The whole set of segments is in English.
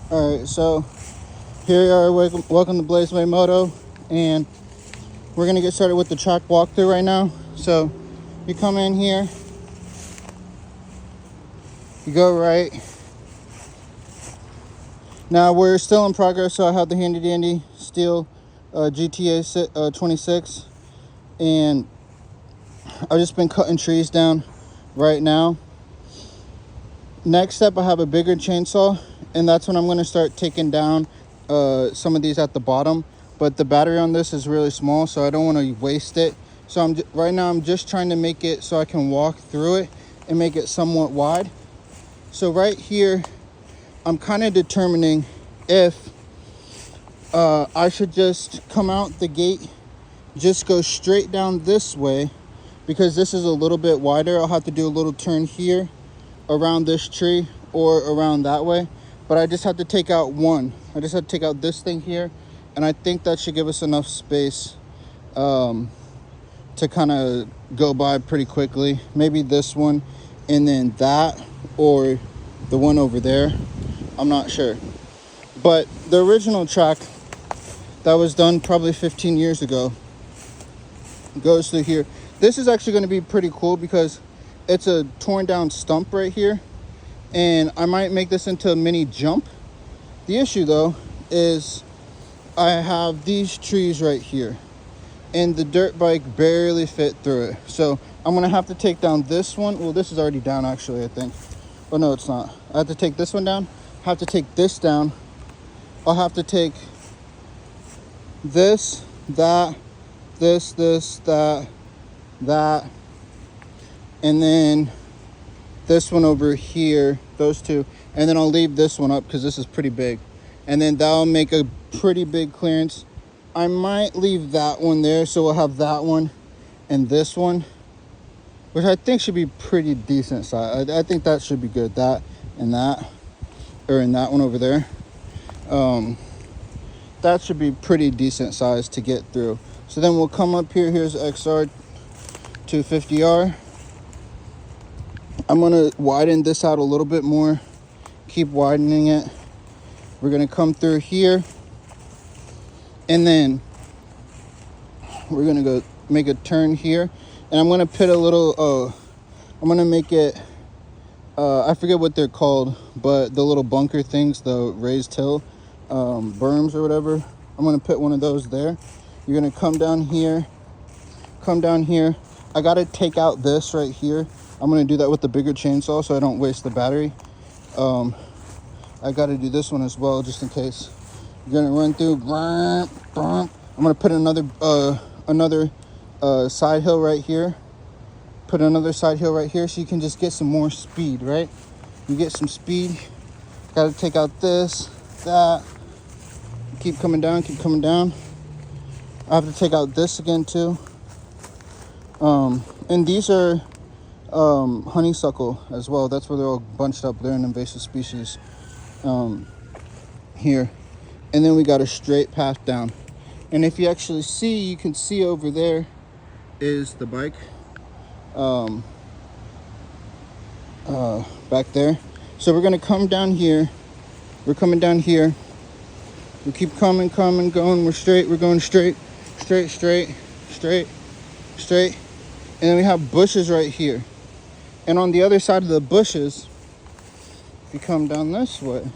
All right, so here we are. Welcome to Blaze My Moto, and we're gonna get started with the track walkthrough right now. So you come in here, you go right. Now we're still in progress, so I have the handy dandy steel GTA 26, and I've just been cutting trees down right now. Next step, I have a bigger chainsaw, and that's when I'm going to start taking down some of these at the bottom. But the battery on this is really small, so I don't want to waste it. So right now I'm just trying to make it so I can walk through it and make it somewhat wide. So right here, I'm kind of determining if I should just come out the gate, just go straight down this way, because this is a little bit wider. I'll have to do a little turn here around this tree or around that way, but I just have to take out one. I just have to take out this thing here, and I think that should give us enough space to kind of go by pretty quickly. Maybe this one and then that, or the one over there. I'm not sure. But the original track that was done probably 15 years ago goes through here. This is actually going to be pretty cool because it's a torn down stump right here, and I might make this into a mini jump. The issue though is I have these trees right here, and the dirt bike barely fit through it. So I'm gonna have to take down this one. Well, this is already down actually, I think. Oh no, it's not. I have to take this one down. I have to take this down. I'll have to take this, that, this, that, and then this one over here, those two, and then I'll leave this one up because this is pretty big, and then that'll make a pretty big clearance. I might leave that one there, so we'll have that one and this one, which I think should be pretty decent size. I think that should be good. That and that, or in that one over there, that should be pretty decent size to get through. So then we'll come up here. Here's XR 250R. I'm gonna widen this out a little bit more, keep widening it. We're gonna come through here, and then we're gonna go make a turn here, and I'm gonna put a little I'm gonna make it I forget what they're called, but the little bunker things, the raised hill berms or whatever, I'm gonna put one of those there. You're gonna come down here. I gotta take out this right here. I'm gonna do that with the bigger chainsaw so I don't waste the battery. I gotta do this one as well, just in case. You're gonna run through. I'm gonna put another side hill right here. Put another side hill right here so you can just get some more speed, right? You get some speed. Gotta take out this, that. Keep coming down. I have to take out this again too. And these are honeysuckle as well. That's where they're all bunched up. They're an invasive species here. And then we got a straight path down. And if you actually see, you can see over there is the bike back there. So we're gonna come down here. We're coming down here. We keep coming, going. We're going straight. And then we have bushes right here. And on the other side of the bushes, if you come down this way,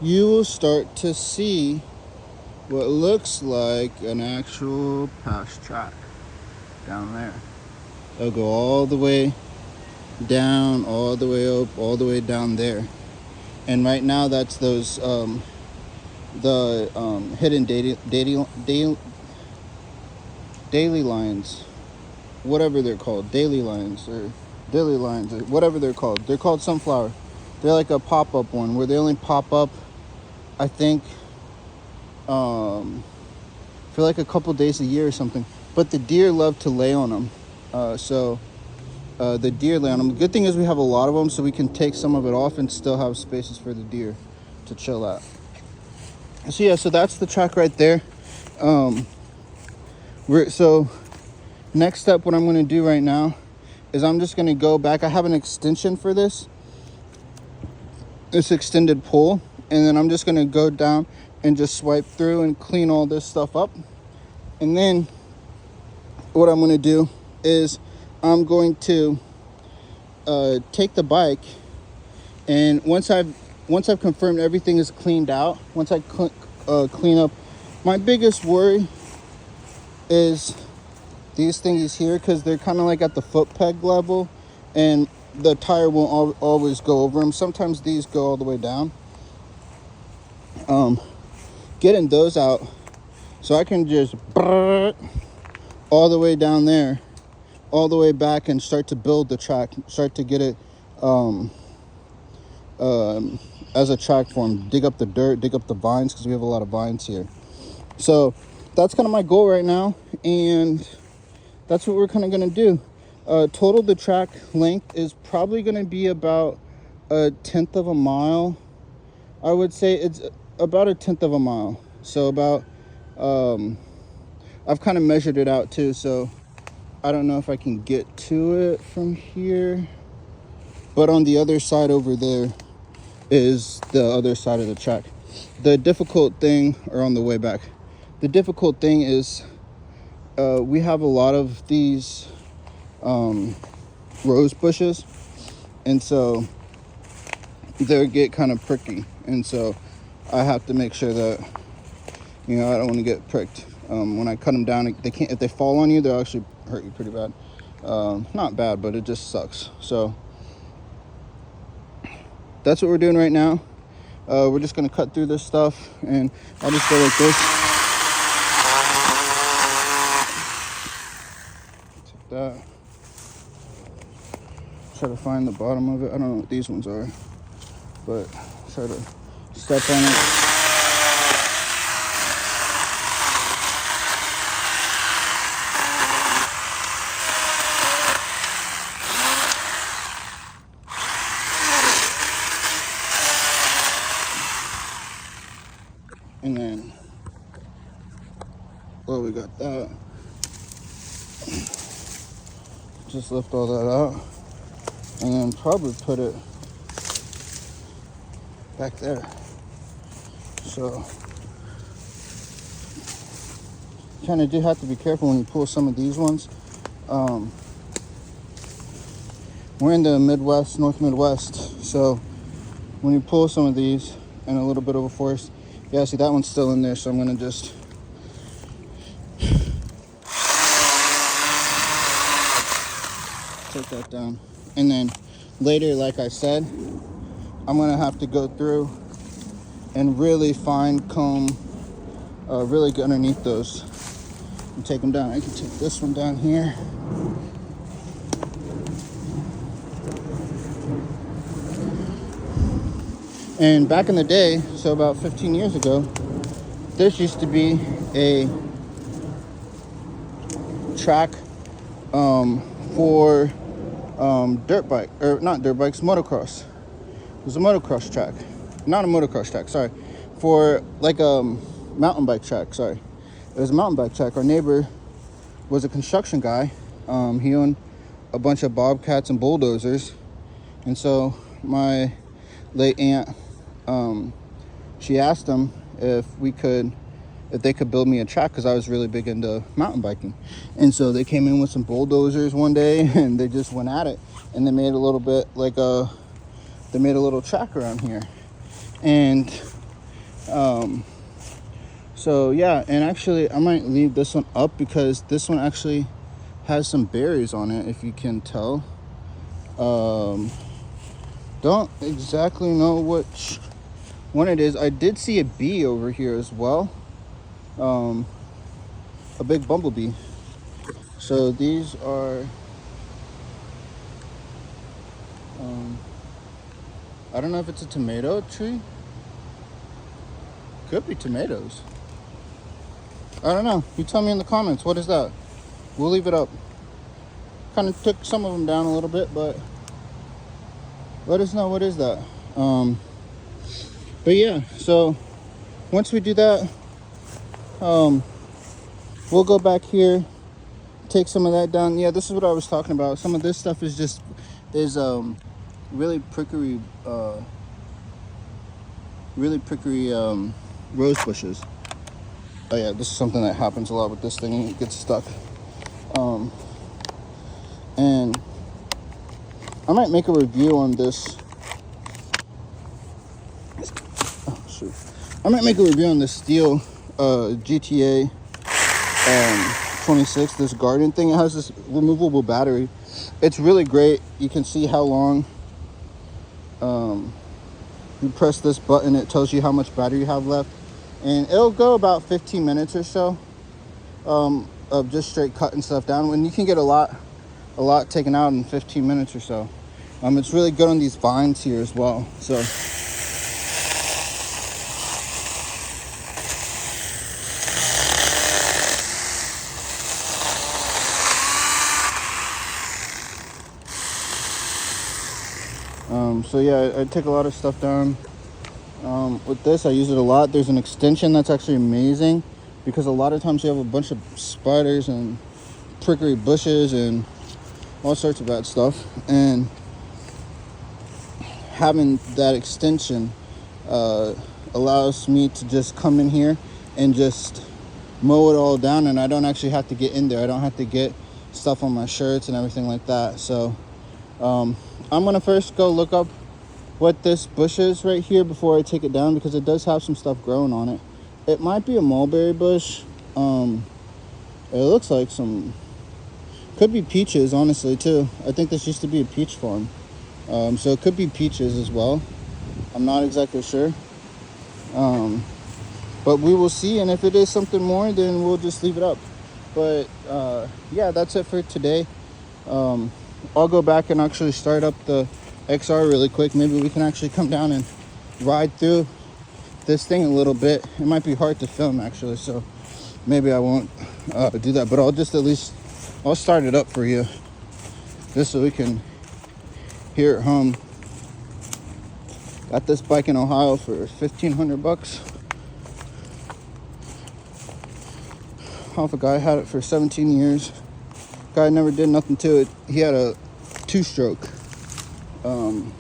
you will start to see what looks like an actual pass track down there. It'll go all the way down, all the way up, all the way down there. And right now that's those hidden daily lines, whatever they're called, daily lines or daily lines or whatever they're called. They're called sunflower. They're like a pop-up one where they only pop up, I think, for like a couple days a year or something. But the deer love to lay on them. The deer lay on them. The good thing is we have a lot of them, so we can take some of it off and still have spaces for the deer to chill at. So yeah, so that's the track right there. So next step, what I'm going to do right now is I'm just going to go back. I have an extension for this. this extended pull, and then I'm just going to go down and just swipe through and clean all this stuff up. And then what I'm going to do is I'm going to take the bike, and once I've confirmed everything is cleaned out, once I clean up, my biggest worry is these things here, because they're kind of like at the foot peg level, and the tire won't always go over them. Sometimes these go all the way down. Getting those out so I can just all the way down there, all the way back, and start to build the track, start to get it as a track form, dig up the dirt, dig up the vines, because we have a lot of vines here. So that's kind of my goal right now, and that's what we're kind of going to do. Total, the track length is probably going to be about 1/10 of a mile. I would say it's about 1/10 of a mile. So about, I've kind of measured it out too, so I don't know if I can get to it from here. But on the other side over there is the other side of the track. The difficult thing, or on the way back, the difficult thing is we have a lot of these rose bushes, and so they get kind of pricky, and so I have to make sure that, you know, I don't want to get pricked. When I cut them down, they can't, if they fall on you, they'll actually hurt you pretty bad. Not bad, but it just sucks. So that's what we're doing right now. We're just going to cut through this stuff, and I'll just go like this. Take that. Try to find the bottom of it. I don't know what these ones are, but try to step on it. And then, well, we got that. Just lift all that out, and then probably put it back there. So, kind of do have to be careful when you pull some of these ones. We're in the Midwest, North Midwest, so when you pull some of these in a little bit of a force, yeah, see that one's still in there, so I'm gonna just take that down. And then later, like I said, I'm gonna have to go through and really fine comb, really get underneath those and take them down. I can take this one down here. And back in the day, so about 15 years ago, this used to be a track for dirt bike, or not dirt bikes, motocross. It was a motocross track. Not a motocross track, sorry. For like a mountain bike track, sorry. It was a mountain bike track. Our neighbor was a construction guy. He owned a bunch of bobcats and bulldozers. And so my late aunt, she asked him if they could build me a track, because I was really big into mountain biking. And so they came in with some bulldozers one day, and they just went at it, and they made a little bit like they made a little track around here. And so yeah, and actually I might leave this one up, because this one actually has some berries on it, if you can tell. Don't exactly know which one it is. I did see a bee over here as well, a big bumblebee. So these are I don't know if it's a tomato tree. Could be tomatoes. I don't know. You tell me in the comments. What is that? We'll leave it up. Kind of took some of them down a little bit, but let us know what is that. But yeah, so once we do that, we'll go back here, take some of that down. Yeah, this is what I was talking about. Some of this stuff is really prickly really prickly rose bushes. Oh yeah, this is something that happens a lot with this thing. It gets stuck. And I might make a review on this. Oh shoot! I might make a review on this steel GTA 26. This garden thing. It has this removable battery. It's really great. You can see how long. You press this button. It tells you how much battery you have left, and it'll go about 15 minutes or so of just straight cutting stuff down. When you can get a lot taken out in 15 minutes or so. It's really good on these vines here as well. So so yeah, I take a lot of stuff down. With this, I use it a lot. There's an extension that's actually amazing, because a lot of times you have a bunch of spiders and prickly bushes and all sorts of bad stuff, and having that extension allows me to just come in here and just mow it all down, and I don't actually have to get in there. I don't have to get stuff on my shirts and everything like that. So I'm gonna first go look up what this bush is right here before I take it down, because it does have some stuff growing on it. It might be a mulberry bush. It looks like could be peaches, honestly, too. I think this used to be a peach farm. So it could be peaches as well. I'm not exactly sure. But we will see, and if it is something more, then we'll just leave it up. But yeah, that's it for today. I'll go back and actually start up the XR really quick. Maybe we can actually come down and ride through this thing a little bit. It might be hard to film, actually, so maybe I won't do that. But I'll start it up for you, just so we can hear it hum. Got this bike in Ohio for $1,500. Off a guy had it for 17 years. Guy never did nothing to it. He had a 2-stroke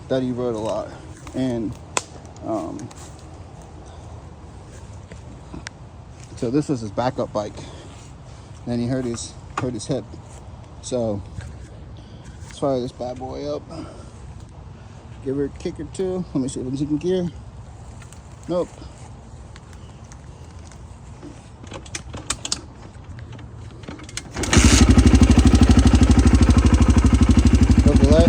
that he rode a lot, and so this was his backup bike. Then he hurt his hip. So let's fire this bad boy up. Give her a kick or two. Let me see if it's in gear. Nope. No delay.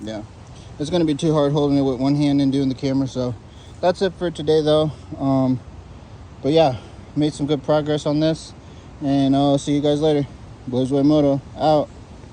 Yeah, it's gonna be too hard holding it with one hand and doing the camera. So that's it for today, though. But yeah, made some good progress on this, and I'll see you guys later. Boys Way Moto out.